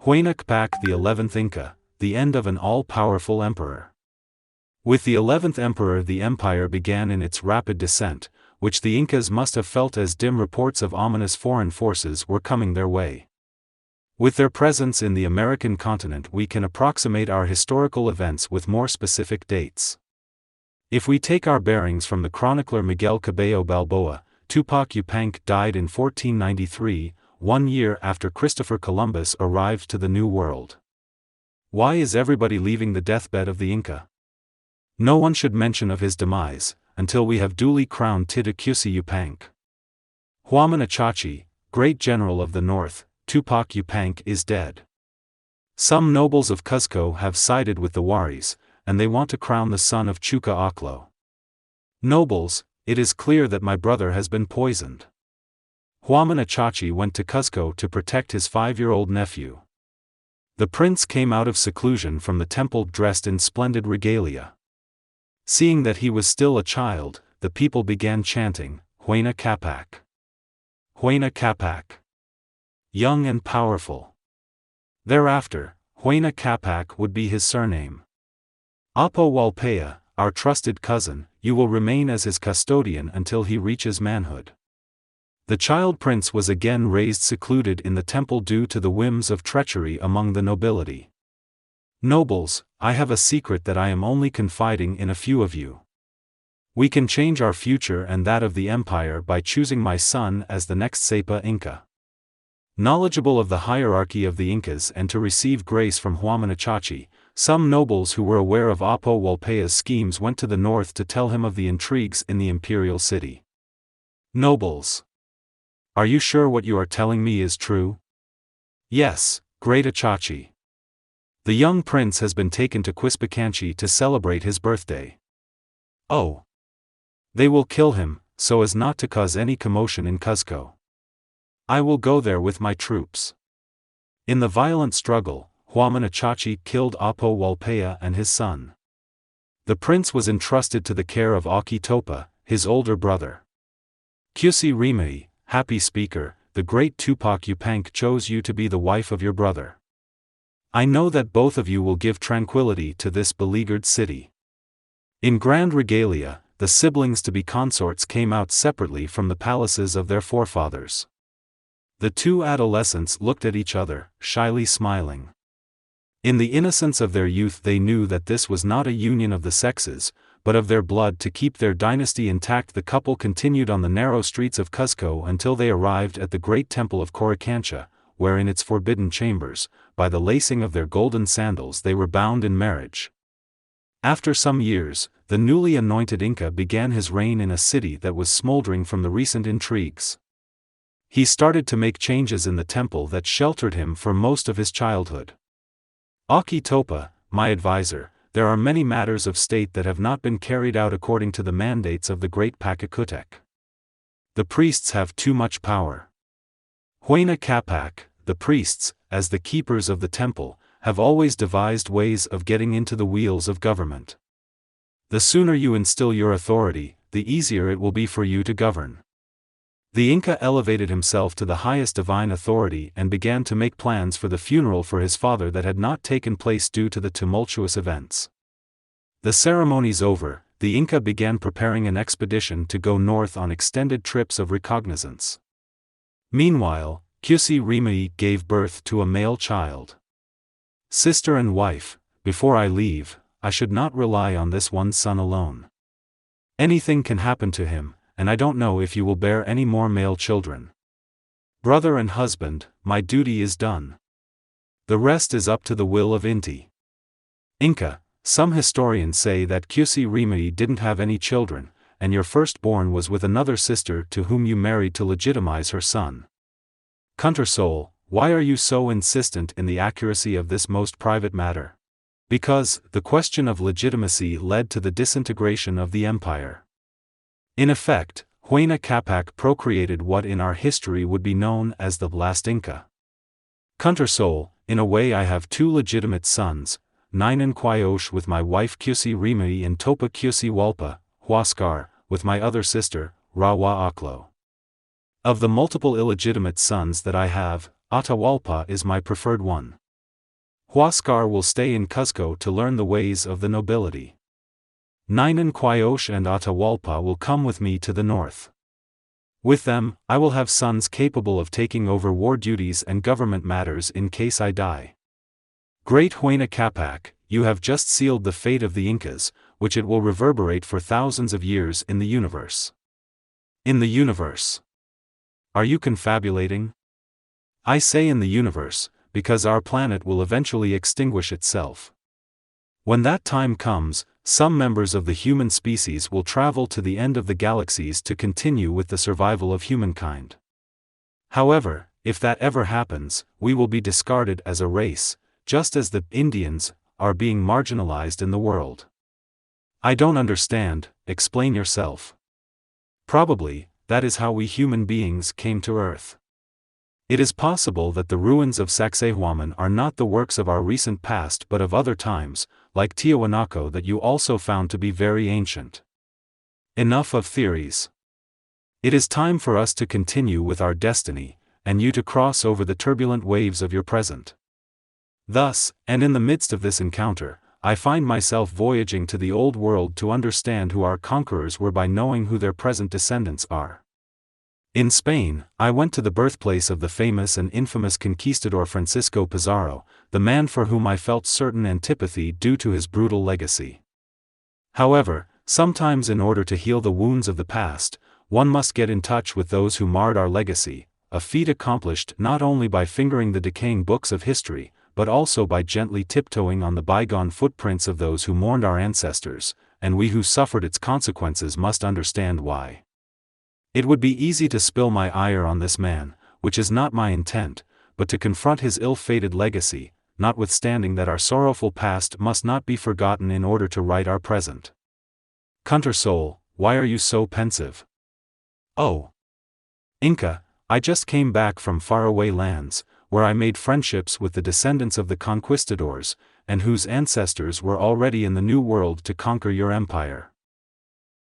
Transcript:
HUAYNA CÁPAC, the 11th Inka, the end of an all-powerful emperor. With the 11th emperor the empire began in its rapid descent, which the Incas must have felt as dim reports of ominous foreign forces were coming their way. With their presence in the American continent we can approximate our historical events with more specific dates. If we take our bearings from the chronicler Miguel Cabello Balboa, Tupac Yupanqui died in 1493, 1 year after Christopher Columbus arrived to the New World. Why is everybody leaving the deathbed of the Inca? No one should mention of his demise, until we have duly crowned Tupac Yupanqui. HUAYNA CÁPAC, great general of the North, Tupac Yupanqui is dead. Some nobles of Cuzco have sided with the Waris, and they want to crown the son of Chuca Oclo. Nobles, it is clear that my brother has been poisoned. HUAYNA CÁPAC went to Cuzco to protect his 5-year-old nephew. The prince came out of seclusion from the temple dressed in splendid regalia. Seeing that he was still a child, the people began chanting, HUAYNA CÁPAC. HUAYNA CÁPAC. Young and powerful. Thereafter, HUAYNA CÁPAC would be his surname. Atahualpa, our trusted cousin, you will remain as his custodian until he reaches manhood. The child prince was again raised secluded in the temple due to the whims of treachery among the nobility. Nobles, I have a secret that I am only confiding in a few of you. We can change our future and that of the empire by choosing my son as the next Sapa Inca. Knowledgeable of the hierarchy of the Incas and to receive grace from HUAYNA CÁPAC, some nobles who were aware of Atahualpa's schemes went to the north to tell him of the intrigues in the imperial city. Nobles. Are you sure what you are telling me is true? Yes, great Achachi. The young prince has been taken to Quispacanchi to celebrate his birthday. Oh. They will kill him, so as not to cause any commotion in Cuzco. I will go there with my troops. In the violent struggle, HUAYNA CÁPAC killed Atahualpa and his son. The prince was entrusted to the care of Topa, his older brother. Cusi Rimai, happy speaker, the great Tupac Yupanqui chose you to be the wife of your brother. I know that both of you will give tranquility to this beleaguered city. In grand regalia, the siblings to be consorts came out separately from the palaces of their forefathers. The two adolescents looked at each other, shyly smiling. In the innocence of their youth they knew that this was not a union of the sexes, but of their blood to keep their dynasty intact. The couple continued on the narrow streets of Cuzco until they arrived at the great temple of Coricancha, where in its forbidden chambers, by the lacing of their golden sandals they were bound in marriage. After some years, the newly anointed Inca began his reign in a city that was smoldering from the recent intrigues. He started to make changes in the temple that sheltered him for most of his childhood. Topa, my advisor, there are many matters of state that have not been carried out according to the mandates of the great Pachacutec. The priests have too much power. HUAYNA CÁPAC, the priests, as the keepers of the temple, have always devised ways of getting into the wheels of government. The sooner you instill your authority, the easier it will be for you to govern. The Inca elevated himself to the highest divine authority and began to make plans for the funeral for his father that had not taken place due to the tumultuous events. The ceremonies over, the Inca began preparing an expedition to go north on extended trips of recognizance. Meanwhile, Cusi Rimai gave birth to a male child. Sister and wife, before I leave, I should not rely on this one son alone. Anything can happen to him, and I don't know if you will bear any more male children. Brother and husband, my duty is done. The rest is up to the will of Inti. Inca, some historians say that Cusi Rimai didn't have any children, and your firstborn was with another sister to whom you married to legitimize her son. Kuntersol, why are you so insistent in the accuracy of this most private matter? Because, the question of legitimacy led to the disintegration of the empire. In effect, HUAYNA CÁPAC procreated what in our history would be known as the last Inca. Kuntersol, in a way I have two legitimate sons, Ninan Quiosh with my wife Cusi Rimai and Topa Cusi Walpa, Huascar, with my other sister, Rawa Oclo. Of the multiple illegitimate sons that I have, Atahualpa is my preferred one. Huascar will stay in Cuzco to learn the ways of the nobility. Ninan Quayosh and Atahualpa will come with me to the north. With them, I will have sons capable of taking over war duties and government matters in case I die. Great HUAYNA CÁPAC, you have just sealed the fate of the Incas, which it will reverberate for thousands of years in the universe. In the universe. Are you confabulating? I say in the universe, because our planet will eventually extinguish itself. When that time comes, some members of the human species will travel to the end of the galaxies to continue with the survival of humankind. However, if that ever happens, we will be discarded as a race, just as the Indians are being marginalized in the world. I don't understand, explain yourself. Probably, that is how we human beings came to Earth. It is possible that the ruins of Sacsayhuaman are not the works of our recent past but of other times, like Tiahuanaco, that you also found to be very ancient. Enough of theories. It is time for us to continue with our destiny, and you to cross over the turbulent waves of your present. Thus, and in the midst of this encounter, I find myself voyaging to the old world to understand who our conquerors were by knowing who their present descendants are. In Spain, I went to the birthplace of the famous and infamous conquistador Francisco Pizarro, the man for whom I felt certain antipathy due to his brutal legacy. However, sometimes in order to heal the wounds of the past, one must get in touch with those who marred our legacy, a feat accomplished not only by fingering the decaying books of history, but also by gently tiptoeing on the bygone footprints of those who mourned our ancestors, and we who suffered its consequences must understand why. It would be easy to spill my ire on this man, which is not my intent, but to confront his ill-fated legacy, notwithstanding that our sorrowful past must not be forgotten in order to right our present. Cunter soul, why are you so pensive? Oh, Inka, I just came back from faraway lands, where I made friendships with the descendants of the conquistadors, and whose ancestors were already in the New World to conquer your empire.